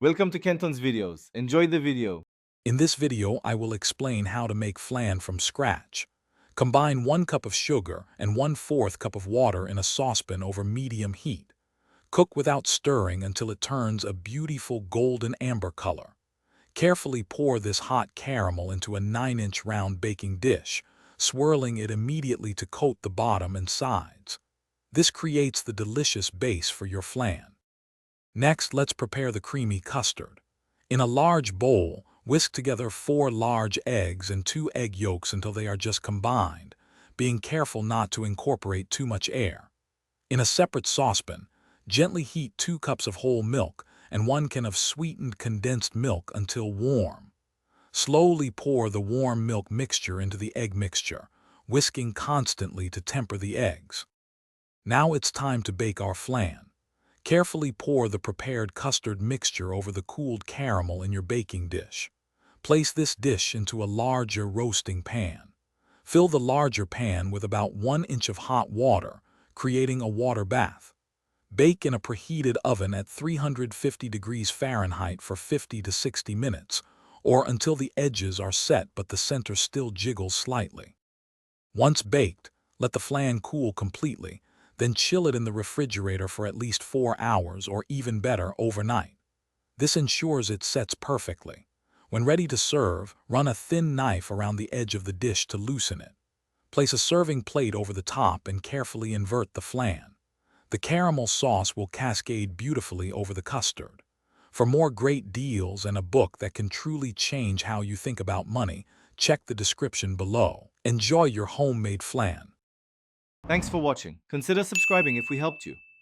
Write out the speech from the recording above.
Welcome to Kenton's videos. Enjoy the video. In this video, I will explain how to make flan from scratch. Combine 1 cup of sugar and 1/4 cup of water in a saucepan over medium heat. Cook without stirring until it turns a beautiful golden amber color. Carefully pour this hot caramel into a 9-inch round baking dish, swirling it immediately to coat the bottom and sides. This creates the delicious base for your flan. Next, let's prepare the creamy custard. In a large bowl, whisk together 4 large eggs and 2 egg yolks until they are just combined, being careful not to incorporate too much air. In a separate saucepan, gently heat 2 cups of whole milk and 1 can of sweetened condensed milk until warm. Slowly pour the warm milk mixture into the egg mixture, whisking constantly to temper the eggs. Now it's time to bake our flan. Carefully pour the prepared custard mixture over the cooled caramel in your baking dish. Place this dish into a larger roasting pan. Fill the larger pan with about 1 inch of hot water, creating a water bath. Bake in a preheated oven at 350 degrees Fahrenheit for 50 to 60 minutes, or until the edges are set but the center still jiggles slightly. Once baked, let the flan cool completely, then chill it in the refrigerator for at least 4 hours or even better, overnight. This ensures it sets perfectly. When ready to serve, run a thin knife around the edge of the dish to loosen it. Place a serving plate over the top and carefully invert the flan. The caramel sauce will cascade beautifully over the custard. For more great deals and a book that can truly change how you think about money, check the description below. Enjoy your homemade flan. Thanks for watching. Consider subscribing if we helped you.